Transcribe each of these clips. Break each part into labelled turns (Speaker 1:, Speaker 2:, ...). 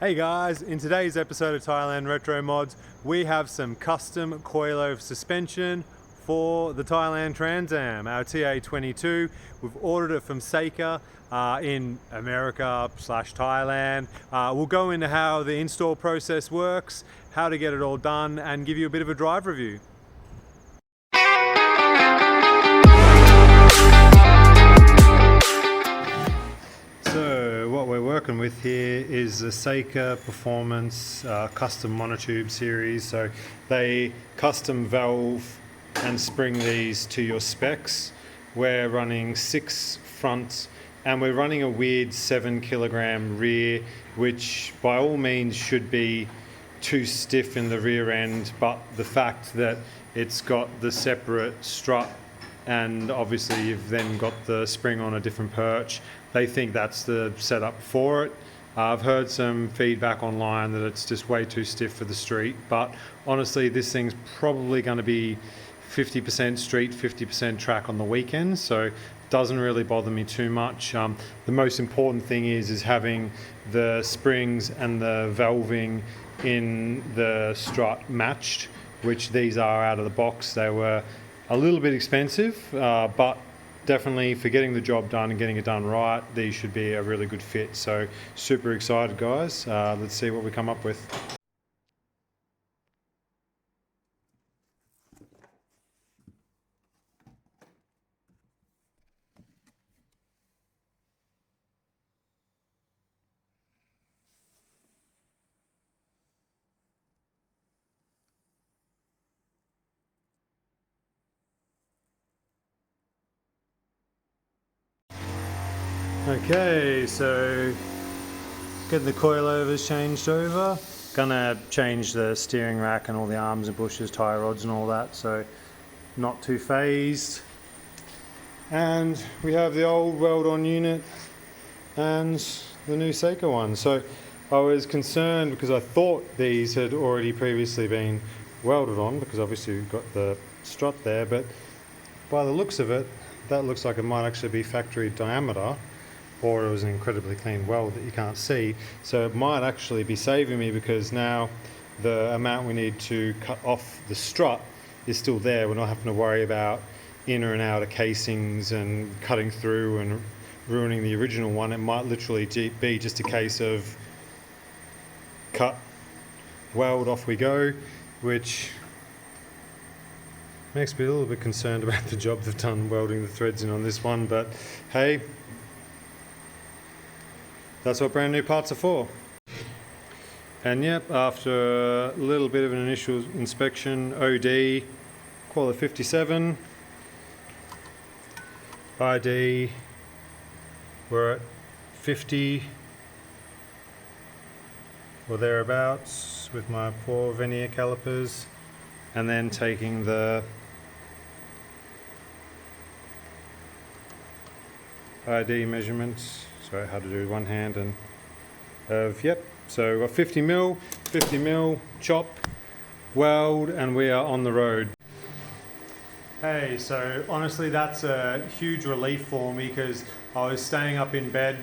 Speaker 1: Hey guys, in today's episode of Thailand Retro Mods, we have some custom coilover suspension for the Thailand Trans Am, our TA22. We've ordered it from Ceika in America / Thailand. We'll go into how the install process works, how to get it all done, and give you a bit of a drive review. So what we're working with here is the Ceika Performance custom monotube series. So they custom valve and spring these to your specs. We're running 6 fronts and we're running a weird 7 kilogram rear, which by all means should be too stiff in the rear end, but the fact that it's got the separate strut and obviously you've then got the spring on a different perch, they think that's the setup for it. I've heard some feedback online that it's just way too stiff for the street, but honestly this thing's probably going to be 50% street, 50% track on the weekends, so it doesn't really bother me too much. The most important thing is having the springs and the valving in the strut matched, which these are out of the box. They were a little bit expensive, but definitely for getting the job done and getting it done right, these should be a really good fit. So super excited guys, let's see what we come up with. Okay, so getting the coilovers changed over. Gonna change the steering rack and all the arms and bushes, tie rods and all that, so not too phased. And we have the old weld-on unit and the new Ceika one. So I was concerned because I thought these had already previously been welded on, because obviously we've got the strut there, but by the looks of it, that looks like it might actually be factory diameter, or it was an incredibly clean weld that you can't see. So it might actually be saving me, because now the amount we need to cut off the strut is still there. We're not having to worry about inner and outer casings and cutting through and ruining the original one. It might literally be just a case of cut, weld, off we go, which makes me a little bit concerned about the job they've done welding the threads in on this one, but hey, that's what brand new parts are for. And yep, after a little bit of an initial inspection, OD, Quali 57, ID, we're at 50 or thereabouts with my poor vernier calipers, and then taking the ID measurements. So how to do one hand and yep, so we've got 50 mil, chop, weld, and we are on the road. Hey, so honestly that's a huge relief for me, because I was staying up in bed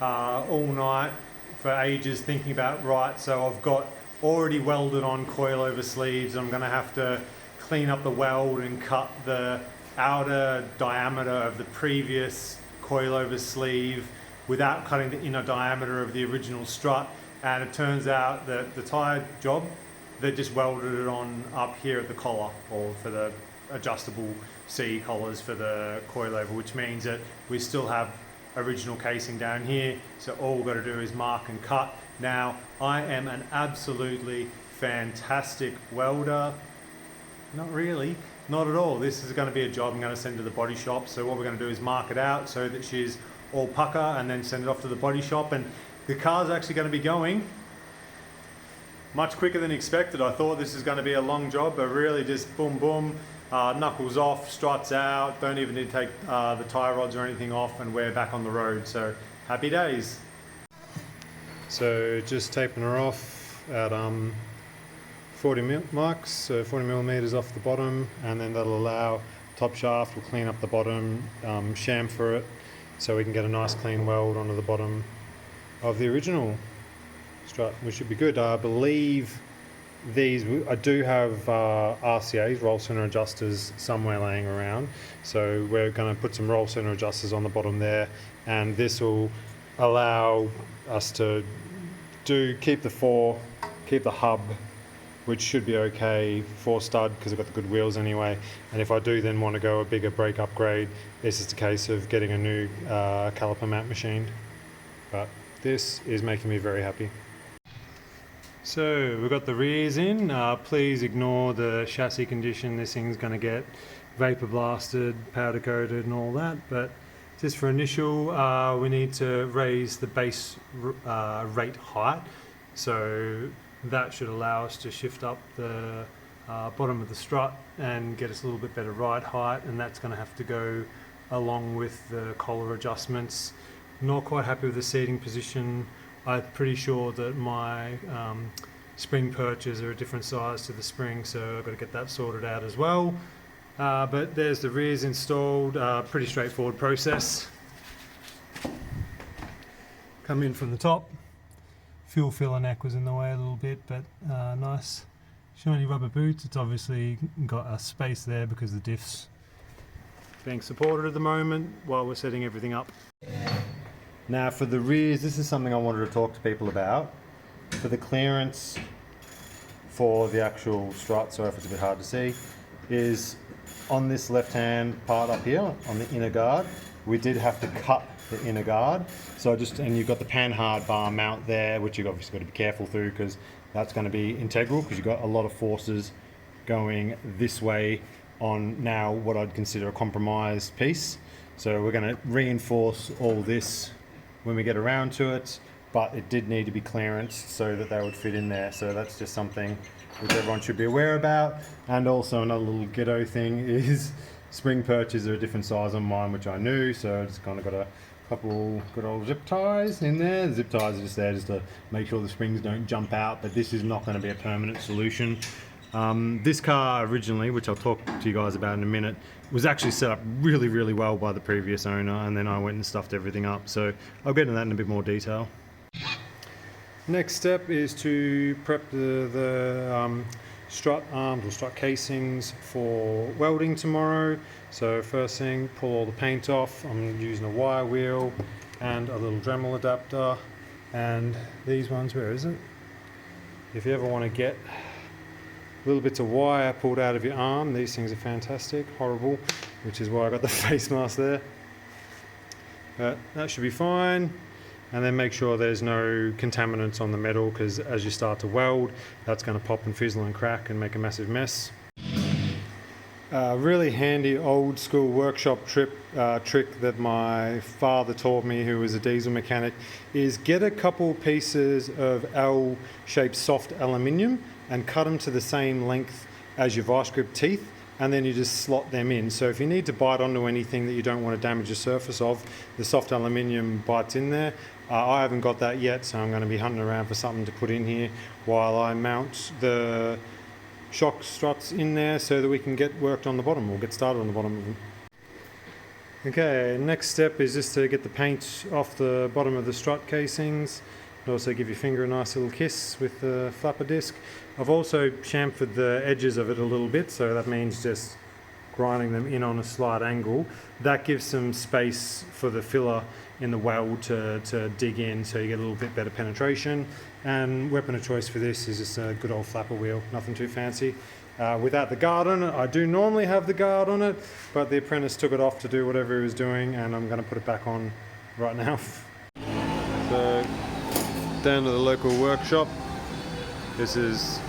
Speaker 1: all night for ages thinking about, right, so I've got already welded on coilover sleeves. I'm going to have to clean up the weld and cut the outer diameter of the previous coilover sleeve without cutting the inner diameter of the original strut. And it turns out that the Thai job, they just welded it on up here at the collar, or for the adjustable C collars for the coilover, which means that we still have original casing down here. So all we've got to do is mark and cut. Now, I am an absolutely fantastic welder. Not really, not at all. This is going to be a job I'm going to send to the body shop. So what we're going to do is mark it out so that she's all pucker, and then send it off to the body shop. And the car's actually going to be going much quicker than expected. I thought this is going to be a long job, but really just boom boom, knuckles off, struts out, don't even need to take the tie rods or anything off, and we're back on the road. So happy days. So just taping her off at 40 marks, so 40 millimeters off the bottom, and then that'll allow top shaft. We'll clean up the bottom, chamfer it, so we can get a nice clean weld onto the bottom of the original strut, which should be good. I believe these, I do have RCAs, roll center adjusters, somewhere laying around, so we're going to put some roll center adjusters on the bottom there, and this will allow us to keep the hub, which should be okay, 4 stud, because I've got the good wheels anyway. And if I do then want to go a bigger brake upgrade, it's just a case of getting a new caliper mat machined. But this is making me very happy. So we've got the rears in. Please ignore the chassis condition. This thing's going to get vapor blasted, powder coated and all that. But just for initial, we need to raise the base rate height. So that should allow us to shift up the bottom of the strut and get us a little bit better ride height. And that's going to have to go along with the collar adjustments. Not quite happy with the seating position. I'm pretty sure that my spring perches are a different size to the spring, so I've got to get that sorted out as well. But there's the rears installed, pretty straightforward process. Come in from the top. Fuel filler neck was in the way a little bit, but nice shiny rubber boots. It's obviously got a space there because the diff's being supported at the moment while we're setting everything up. Now for the rears, this is something I wanted to talk to people about. For the clearance for the actual strut, sorry if it's a bit hard to see, is on this left hand part up here, on the inner guard, we did have to cut the inner guard. So and you've got the panhard bar mount there, which you've obviously got to be careful through because that's going to be integral, because you've got a lot of forces going this way on now what I'd consider a compromised piece. So we're going to reinforce all this when we get around to it, but it did need to be clearanced so that they would fit in there. So that's just something which everyone should be aware about. And also another little ghetto thing is spring perches are a different size on mine, which I knew, so I just kind of got a couple good old zip ties in there. The zip ties are just there just to make sure the springs don't jump out, but this is not going to be a permanent solution. This car originally, which I'll talk to you guys about in a minute, was actually set up really, really well by the previous owner, and then I went and stuffed everything up. So I'll get into that in a bit more detail. Next step is to prep the strut arms or strut casings for welding tomorrow. So first thing, pull all the paint off. I'm using a wire wheel and a little Dremel adapter. And these ones, where is it? If you ever want to get little bits of wire pulled out of your arm, these things are fantastic. Horrible, which is why I got the face mask there. But that should be fine. And then make sure there's no contaminants on the metal, because as you start to weld, that's going to pop and fizzle and crack and make a massive mess. Really handy old school workshop trick that my father taught me, who was a diesel mechanic, is get a couple pieces of L-shaped soft aluminium and cut them to the same length as your vice grip teeth, and then you just slot them in. So if you need to bite onto anything that you don't want to damage the surface of, the soft aluminium bites in there. I haven't got that yet, so I'm going to be hunting around for something to put in here while I mount the shock struts in there so that we can get worked on the bottom, or get started on the bottom of them. Okay, next step is just to get the paint off the bottom of the strut casings, and also give your finger a nice little kiss with the flapper disc. I've also chamfered the edges of it a little bit, so that means just grinding them in on a slight angle. That gives some space for the filler in the weld to dig in, so you get a little bit better penetration. And weapon of choice for this is just a good old flapper wheel, nothing too fancy. Without the guard on it, I do normally have the guard on it, but the apprentice took it off to do whatever he was doing, and I'm going to put it back on right now. So, down to the local workshop. This is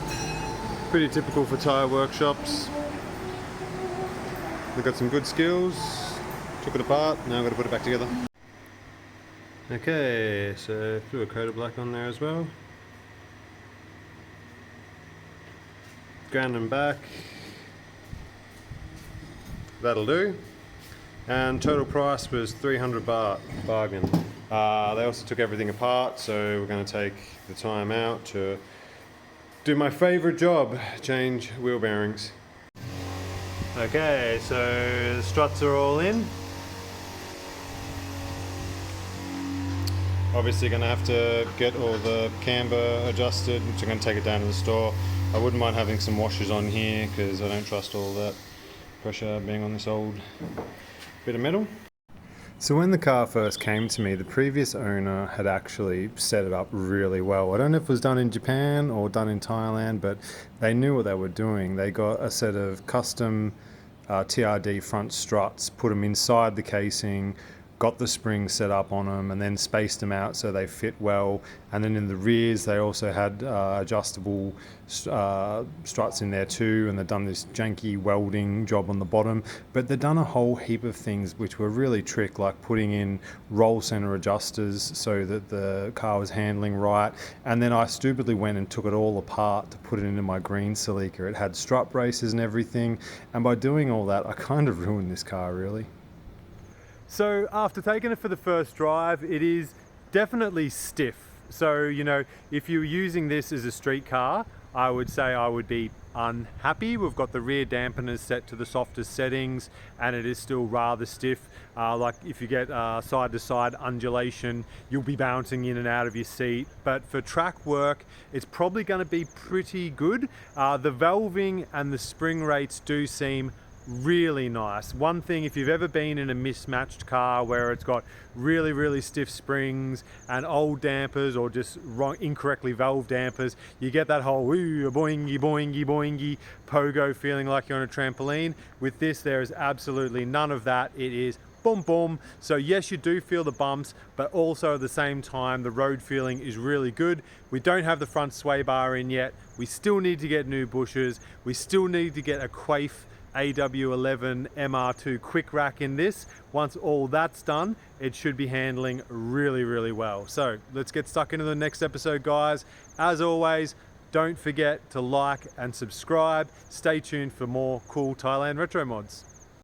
Speaker 1: pretty typical for tyre workshops. They've got some good skills. Took it apart, now I've got to put it back together. Okay, so threw a coat of black on there as well. Ground them back. That'll do. And total price was 300 baht, bargain. They also took everything apart, so we're going to take the time out to do my favourite job, change wheel bearings. Okay, so the struts are all in. Obviously going to have to get all the camber adjusted, which I'm going to take it down to the store. I wouldn't mind having some washers on here because I don't trust all that pressure being on this old bit of metal. So when the car first came to me, the previous owner had actually set it up really well. I don't know if it was done in Japan or done in Thailand, but they knew what they were doing. They got a set of custom TRD front struts, put them inside the casing, got the springs set up on them, and then spaced them out so they fit well. And then in the rears they also had adjustable struts in there too, and they've done this janky welding job on the bottom. But they've done a whole heap of things which were really trick, like putting in roll center adjusters so that the car was handling right. And then I stupidly went and took it all apart to put it into my green Celica. It had strut braces and everything, and by doing all that I kind of ruined this car really. So after taking it for the first drive, it is definitely stiff. So, you know, if you're using this as a street car, I would say I would be unhappy. We've got the rear dampeners set to the softest settings and it is still rather stiff. Like if you get side to side undulation, you'll be bouncing in and out of your seat. But for track work, it's probably going to be pretty good. The valving and the spring rates do seem really nice. One thing, if you've ever been in a mismatched car where it's got really stiff springs and old dampers or just incorrectly valved dampers, you get that whole boingy boingy boingy pogo feeling like you're on a trampoline. With this, there is absolutely none of that. It is boom boom. So yes, you do feel the bumps, but also at the same time the road feeling is really good. We don't have the front sway bar in yet. We still need to get new bushers. We still need to get a Quaife AW11 MR2 quick rack in this. Once all that's done, it should be handling really well. So let's get stuck into the next episode, guys. As always, don't forget to like and subscribe. Stay tuned for more cool Thailand retro mods.